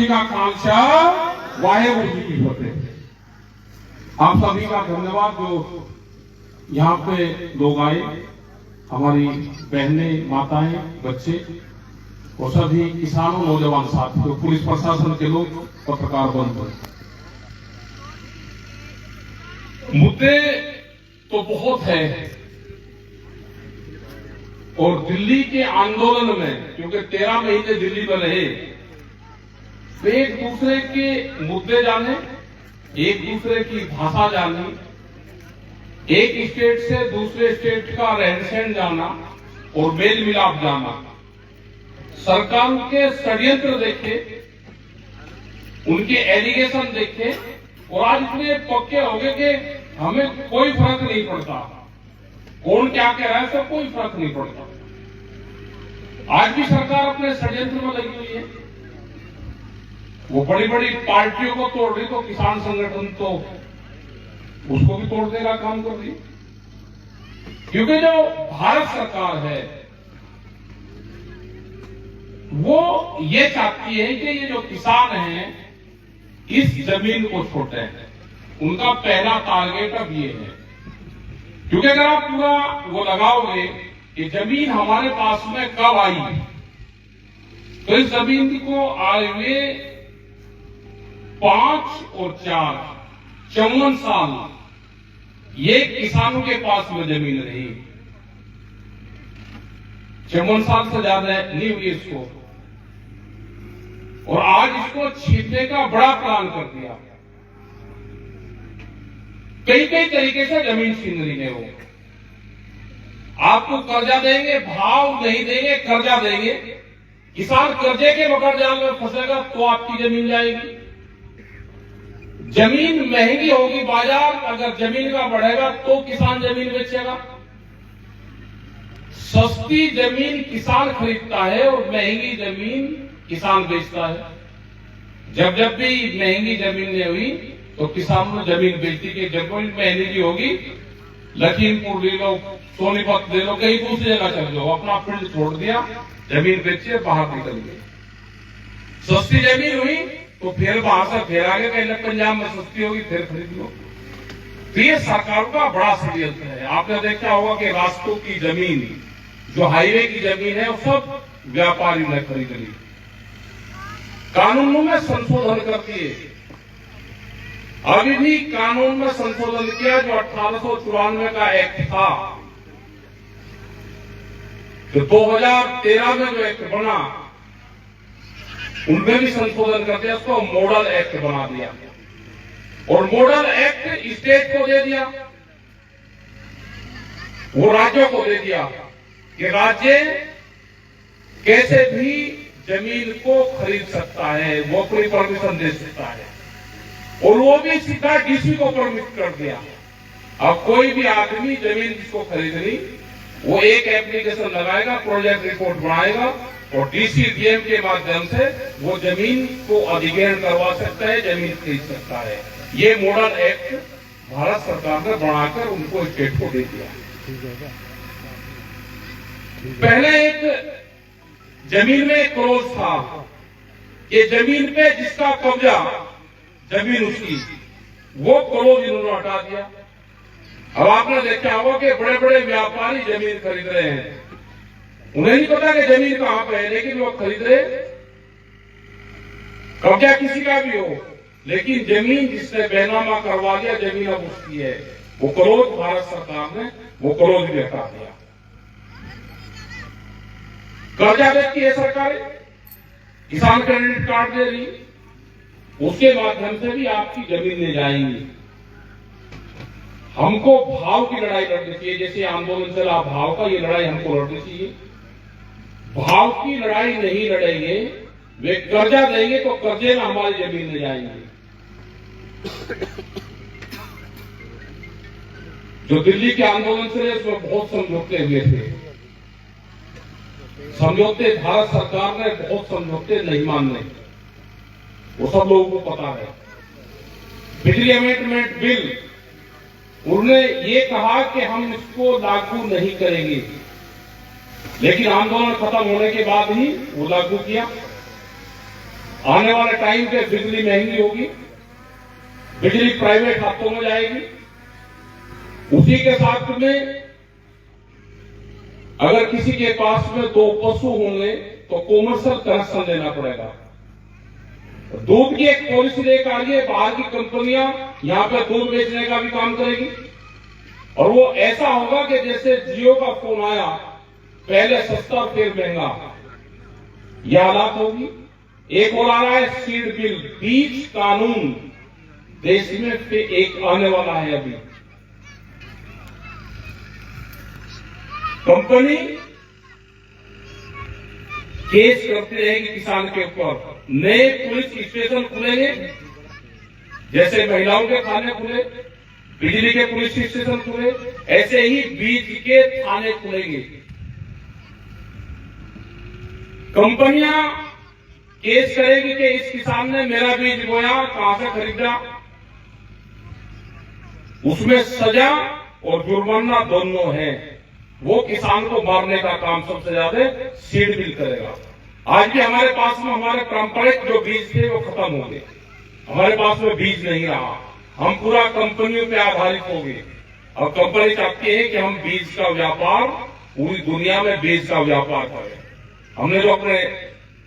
का कांक्षा वाहेगुरु जी की फतेह। आप सभी का धन्यवाद जो यहाँ पे लोग आए, हमारी बहनें, माताएं, बच्चे और सभी किसानों, नौजवान साथियों, पुलिस प्रशासन के लोग, पत्रकार बंधु। मुद्दे तो बहुत है और दिल्ली के आंदोलन में, क्योंकि 13 महीने दिल्ली में रहे, वे एक दूसरे के मुद्दे जाने, एक दूसरे की भाषा जानी, एक स्टेट से दूसरे स्टेट का रहन सहन जाना और मेल मिलाप जाना, सरकार के षड्यंत्र देखे, उनके एलिगेशन देखे और आज इतने पक्के हो गए कि हमें कोई फर्क नहीं पड़ता कौन क्या कह रहा है, सब कोई फर्क नहीं पड़ता। आज भी सरकार अपने षड्यंत्र में लगी हुई है। वो बड़ी बड़ी पार्टियों को तोड़ रही, तो किसान संगठन तो उसको भी तोड़ने का काम कर रही, क्योंकि जो भारत सरकार है वो ये चाहती है कि ये जो किसान हैं इस जमीन को छोटे हैं। उनका पहला टारगेट अब ये है, क्योंकि अगर आप पूरा वो लगाओगे कि जमीन हमारे पास में कब आई, तो इस जमीन को आए हुए 5 और 4 54 साल ये किसानों के पास में जमीन रही। 54 साल से ज्यादा नहीं हुई इसको, और आज इसको छीनने का बड़ा प्लान कर दिया। कई कई तरीके से जमीन छीन रही है वो। आपको कर्जा देंगे, भाव नहीं देंगे, कर्जा देंगे, किसान कर्जे के मकर जाल में फंसेगा तो आपकी जमीन जाएगी। जमीन महंगी होगी, बाजार अगर जमीन का बढ़ेगा तो किसान जमीन बेचेगा। सस्ती जमीन किसान खरीदता है और महंगी जमीन किसान बेचता है। जब जब भी महंगी जमीन नहीं हुई तो किसान ने जमीन बेचती कि जमीन महंगी होगी, लखीमपुर ले लो, सोनीपत ले लो, कहीं दूसरी जगह चल जाओ, अपना फील्ड छोड़ दिया, जमीन बेचिए, बाहर निकल गए। सस्ती जमीन हुई तो फिर वहां से फिर आगे कहीं पंजाब में सस्ती होगी, फिर खरीद लो। तो ये सरकार का बड़ा षड्यंत्र है। आपने देखा होगा कि रास्तों की जमीन, जो हाईवे की जमीन है, वो सब व्यापारी ने खरीद ली। कानूनों में संशोधन कर दिए। अभी भी कानून में संशोधन किया, जो 1894 का एक्ट था, जो 2013 में जो एक्ट बना, उनमें भी संशोधन कर दिया, उसको मॉडल एक्ट बना दिया। और मॉडल एक्ट स्टेट को दे दिया, वो राज्यों को दे दिया कि राज्य कैसे भी जमीन को खरीद सकता है, वो अपनी परमिशन दे सकता है, और वो भी सीधा डीसी को परमिट कर दिया। अब कोई भी आदमी जमीन जिसको खरीदनी, वो एक एप्लीकेशन लगाएगा, प्रोजेक्ट रिपोर्ट बनाएगा और डीसी डीएम के माध्यम से वो जमीन को अधिग्रहण करवा सकता है, जमीन खरीद सकता है। ये मॉडल एक्ट भारत सरकार ने बनाकर उनको स्टेट को दे दिया। पहले एक जमीन में एक क्लोज था, ये जमीन पे जिसका कब्जा, जमीन उसकी, वो क्लोज इन्होंने हटा दिया। अब आपने देखा होगा कि बड़े बड़े व्यापारी जमीन खरीद रहे हैं, उन्हें नहीं पता कि जमीन कहां पे है, लेकिन वो खरीद रहे। कब्जा किसी का भी हो, लेकिन जमीन जिसने बैनामा करवा दिया, जमीन अब उसकी है। वो क्लोज भारत सरकार ने वो क्लोज भी हटा दिया। कर्जा देती है सरकार, किसान क्रेडिट कार्ड दे रही, उसके माध्यम से भी आपकी जमीन ले जाएंगी। हमको भाव की लड़ाई लड़नी चाहिए, जैसे आंदोलन चला भाव का, ये लड़ाई हमको लड़नी चाहिए। भाव की लड़ाई नहीं लड़ेंगे, वे कर्जा देंगे तो कर्जे में हमारी जमीन ले जाएंगे। जो दिल्ली के आंदोलन से उसमें बहुत समझौते हुए थे, समझौते भारत सरकार ने बहुत समझौते नहीं मानने, वो सब लोगों को पता है। बिजली अमेंडमेंट बिल, उन्होंने ये कहा कि हम इसको लागू नहीं करेंगे, लेकिन आंदोलन खत्म होने के बाद ही वो लागू किया। आने वाले टाइम पे बिजली महंगी होगी, बिजली प्राइवेट हाथों में जाएगी। उसी के साथ में अगर किसी के पास में 2 पशु होंगे तो कॉमर्शियल कनेक्शन लेना पड़ेगा। दूध की एक पॉलिसी लेकर आ रही है, बाहर की कंपनियां यहां पर दूध बेचने का भी काम करेगी और वो ऐसा होगा कि जैसे जियो का फोन आया, पहले सस्ता फिर महंगा, यह हालात होगी। एक और आ रहा है सीड बिल, बीज कानून देश में फिर एक आने वाला है। अभी कंपनी केस करती रहेगी किसान के ऊपर। नए पुलिस स्टेशन खुलेंगे, जैसे महिलाओं के थाने खुले, बिजली के पुलिस स्टेशन खुले, ऐसे ही बीज के थाने खुलेंगे। कंपनियां केस करेगी कि इस किसान ने मेरा बीज बोया, कहां से खरीदा, उसमें सजा और जुर्माना दोनों है। वो किसान को मारने का काम सबसे ज्यादा सीड बिल करेगा। आज भी हमारे पास में हमारे पारंपरिक जो बीज थे वो खत्म हो गए, हमारे पास में बीज नहीं रहा, हम पूरा कंपनियों पे आधारित हो गए। और कंपनी चाहती है कि हम बीज का व्यापार पूरी दुनिया में बीज का व्यापार करें। हमने जो अपने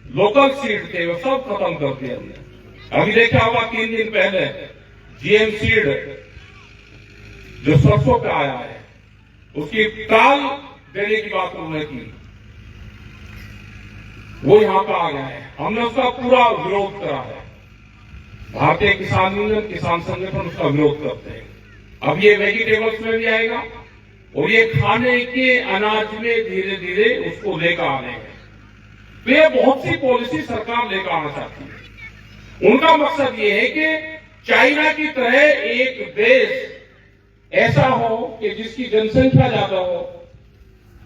लोकल सीड थे वो सब खत्म कर दिया हमने। अभी देखा होगा 3 दिन पहले जीएम सीड जो सरसों पे आया है, उसकी टाल देने की बात उन्होंने की, वो यहां पर आ गया है। हमने उसका पूरा विरोध करा है। भारतीय किसान यूनियन, किसान संगठन उसका विरोध करते हैं। अब ये वेजिटेबल्स में भी आएगा और ये खाने के अनाज में धीरे धीरे उसको लेकर आ रहे हैं। तो ये बहुत सी पॉलिसी सरकार लेकर आना चाहती है। उनका मकसद ये है कि चाइना की तरह एक देश ऐसा हो कि जिसकी जनसंख्या ज्यादा हो,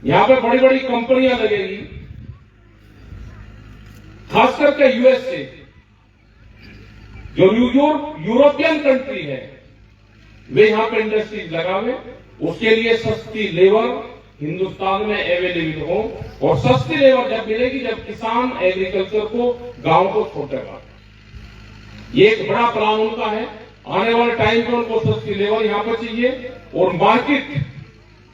यहां पे बड़ी बड़ी कंपनियां लगेगी, खास करके यूएसए जो यूरोपियन कंट्री है, वे यहां पे इंडस्ट्रीज लगावे। उसके लिए सस्ती लेबर हिंदुस्तान में अवेलेबल हो, और सस्ती लेबर जब मिलेगी जब किसान एग्रीकल्चर को, गांव को छोड़ेगा। ये एक बड़ा प्लान उनका है। आने वाले टाइम पे उनको सस्ती लेबर यहां पर चाहिए और मार्केट,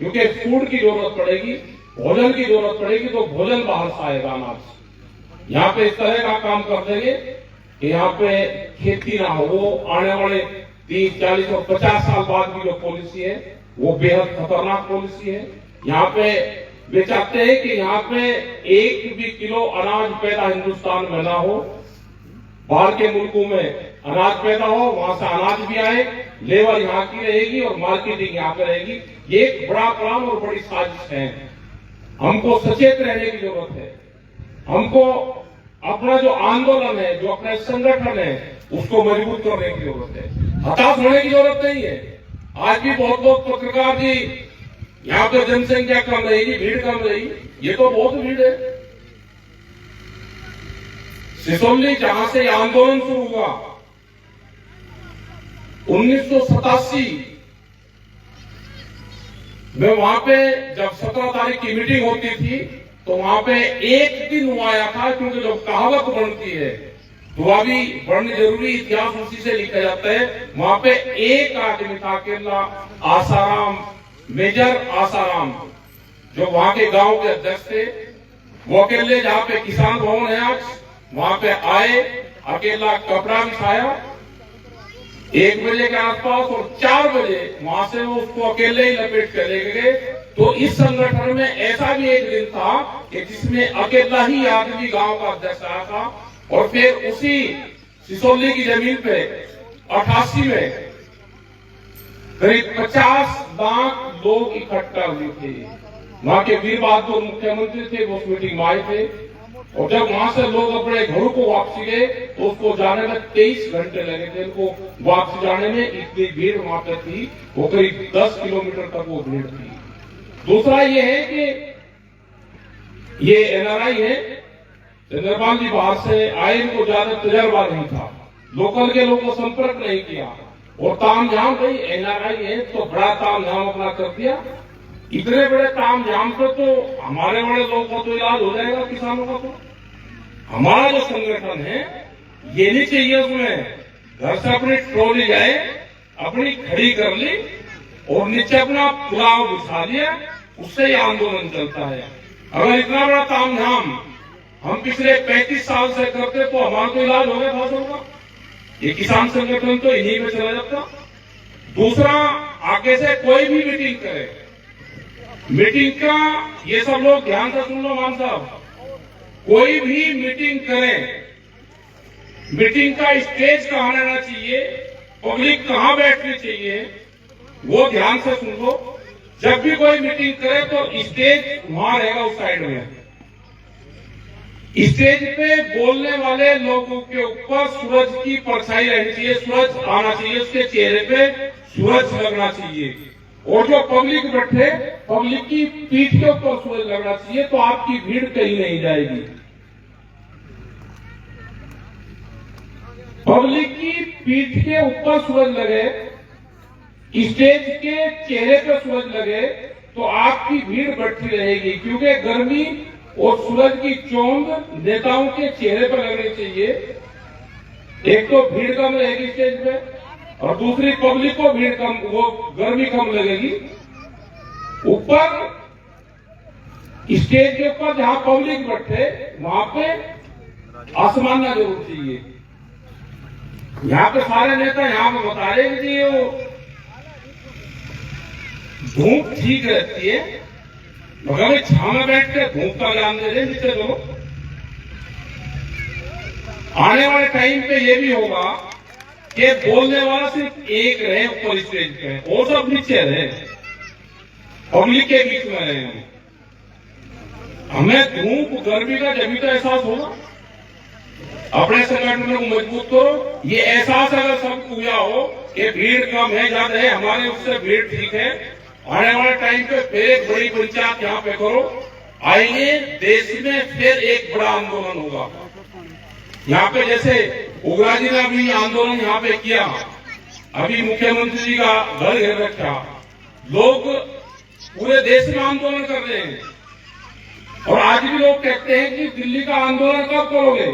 क्योंकि फूड की जरूरत पड़ेगी, भोजन की जरूरत पड़ेगी, तो भोजन बाहर से आएगा अनाज। यहाँ पे इस तरह का काम कर देंगे कि यहाँ पे खेती ना हो। वो आने वाले 30, 40 और 50 साल बाद की जो पॉलिसी है वो बेहद खतरनाक पॉलिसी है। यहाँ पे वे चाहते हैं कि यहाँ पे 1 भी किलो अनाज पैदा हिंदुस्तान में ना हो, बाहर के मुल्कों में अनाज पैदा हो, वहां से अनाज भी आए, लेबर यहाँ की रहेगी और मार्केटिंग यहाँ पे रहेगी। ये एक बड़ा प्लान और बड़ी साजिश है। हमको सचेत रहने की जरूरत है। हमको अपना जो आंदोलन है, जो अपना संगठन है, उसको मजबूत करने की जरूरत है। हताश होने की जरूरत नहीं है। आज भी बहुत लोग पत्रकार जी यहाँ पे जनसंख्या कम रहेगी, भीड़ कम रहेगी, ये तो बहुत भीड़ है। सिसोली जहां से आंदोलन शुरू हुआ 1987 में, वहां पे जब 17 तारीख की मीटिंग होती थी तो वहां पे एक दिन हुआ आया था, क्योंकि जब कहावत बनती है तो अभी बढ़नी जरूरी, इतिहास उसी से लिखा जाता है। वहां पे एक आदमी था अकेला, आसाराम, मेजर आसाराम, जो वहां के गांव के अध्यक्ष थे। वो अकेले, जहां पे किसान भवन है आज, वहां पे आए, अकेला कपड़ा बिछाया 1 बजे के आसपास, और 4 बजे वहां से वो उसको अकेले ही लपेट कर ले गए। तो इस संगठन में ऐसा भी एक दिन था कि जिसमें अकेला ही आदमी गांव का अध्यक्ष आया था। और फिर उसी सिसोली की जमीन पे 88 में करीब 50 लाख लोग इकट्ठा हुए थे। वहां के वीर बहादुर मुख्यमंत्री थे, वो उस मीटिंग में आए थे। और जब वहां से लोग अपने घरों को वापसी गए तो उसको जाने में 23 घंटे लगे थे। उनको वापसी जाने में इतनी भीड़ वहां पर थी, वो करीब 10 किलोमीटर तक वो भीड़ थी। दूसरा ये है कि ये एनआरआई है, चंद्रपाल जी बाहर से आए, इनको ज्यादा तजर्बा नहीं था, लोकल के लोगों को संपर्क नहीं किया, और तामझाम भाई एनआरआई है तो बड़ा तामझाम अपना कर दिया। इतने बड़े तामझाम से तो हमारे बड़े लोगों का तो इलाज हो जाएगा, किसानों का तो। हमारा जो संगठन है ये नहीं चाहिए उसमें। घर से अपनी ट्रॉली जाए, अपनी खड़ी कर ली और नीचे अपना पुलाव बिछा लिया, उससे ही आंदोलन चलता है। अगर इतना बड़ा तामझाम हम पिछले 35 साल से करते तो हमारा तो इलाज हो गया फसलों का। ये किसान संगठन तो इन्हीं में चला जाता। दूसरा, आगे से कोई भी मीटिंग करे, मीटिंग का ये सब लोग ध्यान से सुन लो मान साहब, कोई भी मीटिंग करें, मीटिंग का स्टेज कहां रहना चाहिए, पब्लिक कहां बैठनी चाहिए, वो ध्यान से सुन लो। जब भी कोई मीटिंग करे तो स्टेज वहां रहेगा उस साइड में। स्टेज पे बोलने वाले लोगों के ऊपर सूरज की परछाई रहनी चाहिए, सूरज आना चाहिए, उसके चेहरे पे सूरज लगना चाहिए। और जो पब्लिक बैठे, पब्लिक की पीठ के ऊपर सूरज लगना चाहिए, तो आपकी भीड़ कहीं नहीं जाएगी। पब्लिक की पीठ के ऊपर सूरज लगे, स्टेज के चेहरे पर सूरज लगे, तो आपकी भीड़ बढ़ती रहेगी। क्योंकि गर्मी और सूरज की चोंद नेताओं के चेहरे पर लगनी चाहिए। एक तो भीड़ कम रहेगी स्टेज पे, और दूसरी पब्लिक को भीड़ कम, वो गर्मी कम लगेगी। ऊपर स्टेज के ऊपर जहां पब्लिक बैठे वहां पे आसमान ना जरूर चाहिए। यहाँ पे सारे नेता यहाँ पे बता रहे कि वो धूप ठीक रहती है, मगर छाव में बैठ के धूप का ज्ञान दे रहे नीचे लोग। आने वाले टाइम पे ये भी होगा कि बोलने वाला सिर्फ एक रहे ऊपर स्टेज पे, और सब नीचे रहे, पब्लिक के बीच में रहे। हमें धूप गर्मी का जब भी तो एहसास होगा। अपने संगठन को मजबूत करो। ये एहसास अगर सबको हुआ हो कि भीड़ कम है, ज्यादा है, हमारे उससे भीड़ ठीक है, आने वाले टाइम पे फिर एक बड़ी पंचायत यहाँ पे करो, आइए देश में फिर एक बड़ा आंदोलन होगा। यहाँ पे जैसे उग्रा जी ने भी आंदोलन यहाँ पे किया, अभी मुख्यमंत्री जी का घर घेर रखा, लोग पूरे देश में आंदोलन कर रहे हैं। और आज भी लोग कहते हैं कि दिल्ली का आंदोलन कब करोगे?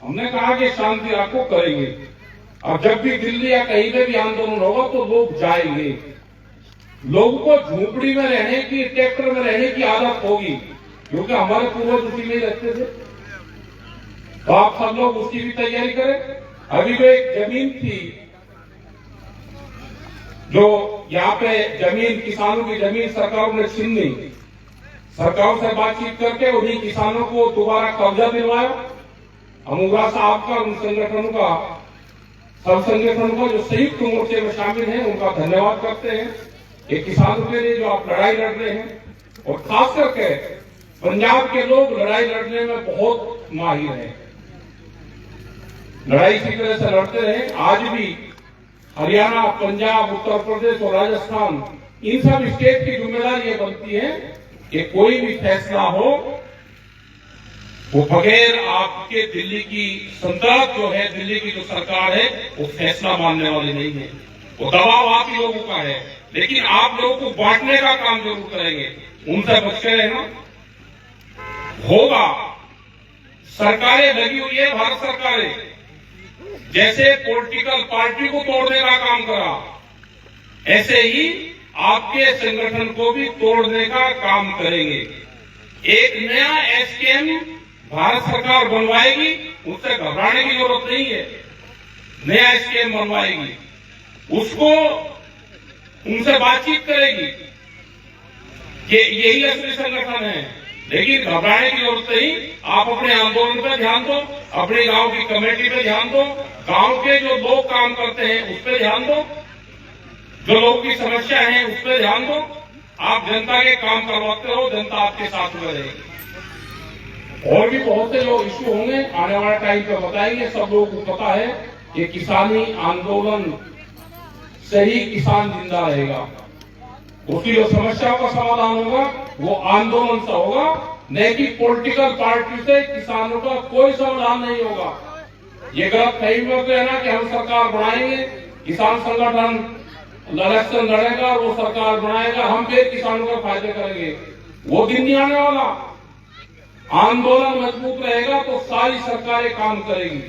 हमने कहा कि शांति रखो, करेंगे। और जब भी दिल्ली या कहीं पे भी आंदोलन होगा तो लोग जाएंगे। लोगों को झोपड़ी में रहने की, ट्रैक्टर में रहने की आदत होगी, क्योंकि हमारे पूर्वज उसी में रहते थे। तो आप सब लोग उसकी भी तैयारी करें। अभी तो एक जमीन थी, जो यहाँ पे जमीन, किसानों की जमीन सरकारों ने छीन ली। सरकारों से बातचीत करके उन्हीं किसानों को दोबारा कब्जा दिलवाया। हम उग्रा साहब का, उन संगठनों का, सब संगठनों का जो संयुक्त मोर्चे में शामिल हैं, उनका धन्यवाद करते हैं कि किसानों के लिए जो आप लड़ाई लड़ रहे हैं। और खास करके पंजाब के लोग लड़ाई लड़ने में बहुत माहिर हैं, लड़ाई इसी तरह से लड़ते रहे। आज भी हरियाणा, पंजाब, उत्तर प्रदेश और राजस्थान, इन सब स्टेट की जिम्मेदारी ये बनती है कि कोई भी फैसला हो वो बगैर आपके दिल्ली की संसद जो है, दिल्ली की जो सरकार है, वो फैसला मानने वाली नहीं है। वो दबाव आप ही लोगों का है, लेकिन आप लोगों को बांटने का काम जरूर करेंगे। उनसे बच के रहना होगा। सरकारें लगी हुई है, भारत सरकारें, जैसे पॉलिटिकल पार्टी को तोड़ने का काम करा, ऐसे ही आपके संगठन को भी तोड़ने का काम करेंगे। एक नया एसकेएम भारत सरकार बनवाएगी, उससे घबराने की जरूरत नहीं है। नया एसकेएम बनवाएगी, उसको उनसे बातचीत करेगी कि यही असली संगठन है, लेकिन घबराने की जरूरत नहीं। आप अपने आंदोलन पर ध्यान दो, अपने गांव की कमेटी पे ध्यान दो, गांव के जो लोग काम करते हैं उस पर ध्यान दो, जो लोगों की समस्या है उस पर ध्यान दो। आप जनता के काम करवाते हो, जनता आपके साथ में रहेगी। और भी बहुत से लोग इश्यू होंगे, आने वाले टाइम पे बताएंगे। सब लोगों को पता है कि किसानी आंदोलन से ही किसान जिंदा रहेगा। उसकी जो समस्याओं का समाधान होगा वो आंदोलन से होगा, न कि पॉलिटिकल पार्टी से किसानों का कोई समाधान नहीं होगा। ये गलत फहमी मत लेना कि हम सरकार बनाएंगे, किसान संगठन इलेक्शन लड़ेगा और वो सरकार बनाएगा, हम फिर किसानों का फायदे करेंगे। वो दिन नहीं आने वाला। आंदोलन मजबूत रहेगा तो सारी सरकारें काम करेंगी।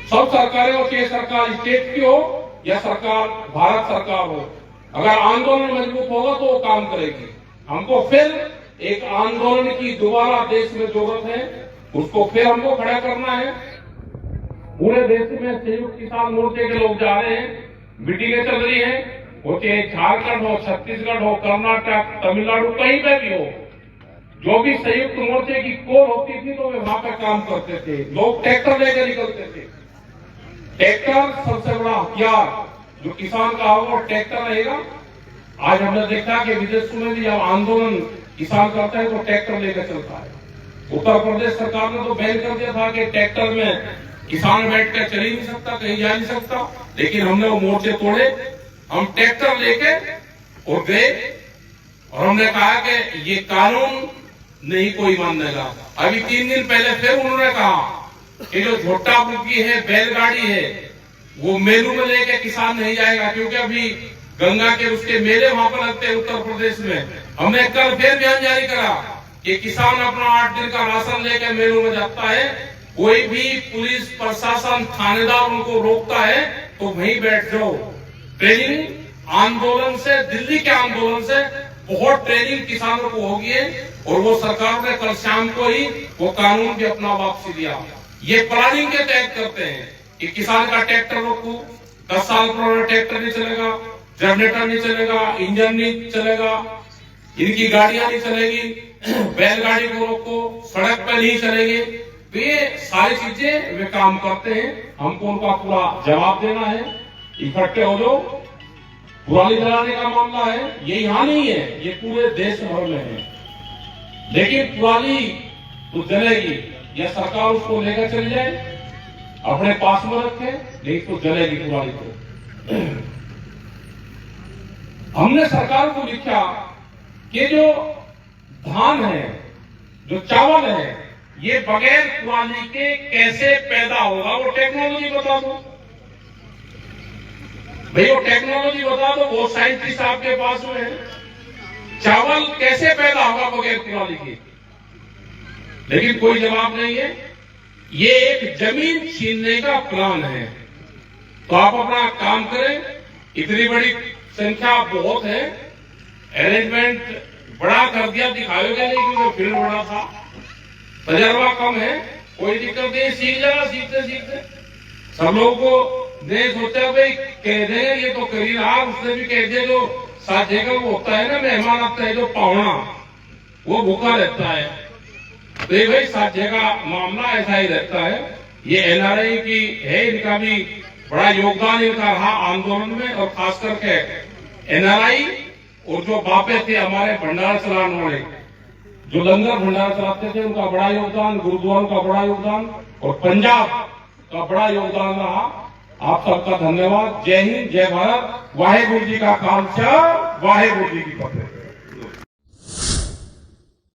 सब सरकारें हो, चाहे सरकार स्टेट की हो या सरकार भारत सरकार हो, अगर आंदोलन मजबूत होगा तो वो काम करेगी। हमको फिर एक आंदोलन की दोबारा देश में जरूरत है, उसको फिर हमको खड़ा करना है। पूरे देश में संयुक्त किसान मोर्चे के लोग जा रहे हैं, मीटिंगें चल रही हैं, वो चाहे झारखंड हो, छत्तीसगढ़ हो, कर्नाटक, तमिलनाडु, कहीं पे भी हो, जो भी संयुक्त मोर्चे की कोर होती थी तो वे वहां पे काम करते थे। लोग ट्रैक्टर लेकर निकलते थे। ट्रैक्टर सबसे बड़ा हथियार जो किसान का होगा वो ट्रैक्टर रहेगा। आज हमने देखा कि विदेशों में भी जब आंदोलन किसान करता है तो ट्रैक्टर लेकर चलता है। उत्तर प्रदेश सरकार ने तो बैन कर दिया था कि ट्रैक्टर में किसान बैठ कर चल ही नहीं सकता, कहीं जा नहीं सकता, लेकिन हमने वो मोर्चे तोड़े। हम ट्रैक्टर लेके और गए और हमने कहा कि ये कानून नहीं कोई मानेगा। अभी 3 दिन पहले फिर उन्होंने कहा कि जो झोटा बुकी है, बैलगाड़ी है, वो मेलू में लेके किसान नहीं जाएगा, क्योंकि अभी गंगा के उसके मेले वहां पर लगते हैं उत्तर प्रदेश में। हमने कल फिर बयान जारी करा कि किसान अपना 8 दिन का राशन लेकर मेलू में जाता है, कोई भी पुलिस प्रशासन थानेदार उनको रोकता है तो वहीं बैठ जाओ। ट्रेनिंग आंदोलन से, दिल्ली के आंदोलन से बहुत ट्रेनिंग किसानों को होगी है और वो सरकार ने कल शाम को ही वो कानून भी अपना वापसी दिया। ये प्लानिंग के तहत करते हैं कि किसान का ट्रैक्टर रोको, 10 साल पुराना ट्रैक्टर नहीं चलेगा, जनरेटर नहीं चलेगा, इंजन नहीं चलेगा, इनकी गाड़ियां नहीं चलेगी, बैलगाड़ी को रोको, सड़क पर नहीं चलेगी। तो ये सारी चीजें वे काम करते हैं। हमको उनका पूरा जवाब देना है। इकट्ठे हो जाओ। पुरानी जलाने का मामला है, ये यहां नहीं है, ये पूरे देश भर में है, लेकिन पुरानी तो जलेगी, या सरकार उसको लेकर चली जाए, अपने पास में रखे, लेकिन तो जलेगी पुरानी तो। हमने सरकार को लिखा कि जो धान है, जो चावल है, ये बगैर पुरानी के कैसे पैदा होगा, वो टेक्नोलॉजी बता दो भाई, वो टेक्नोलॉजी बता दो। वो साइंटिस्ट आपके पास में है। चावल कैसे पैदा होगा बगैर पुरानी के? लेकिन कोई जवाब नहीं है। ये एक जमीन छीनने का प्लान है। तो आप अपना काम करें। इतनी बड़ी संख्या बहुत है, अरेंजमेंट बड़ा कर दिया, दिखाएगा नहीं क्योंकि फील्ड बड़ा था, तजर्बा कम है, कोई दिक्कत नहीं, सीख जाना। सीखते सीखते सब लोगों को ने सोचा भाई कह देंगे, ये तो कर ही रहा, उसने भी कह दिया। जो साथ जगह वो होता है ना, मेहमान आता है जो पाहुणा, वो भूखा रहता है। तो ये भाई साथ जगह मामला ऐसा ही रहता है। ये एनआरआई की है, इनका भी बड़ा योगदान इनका रहा आंदोलन में, और खास करके एनआरआई और जो बापे थे हमारे भंडारा चलाने वाले, जो लंगर भंडारा चलाते थे, उनका बड़ा योगदान, गुरुद्वारों का बड़ा योगदान, और पंजाब का बड़ा योगदान रहा। आप सबका धन्यवाद। जय हिंद, जय भारत। वाहे गुरु जी का खालसा, वाहे गुरु जी की फतेह।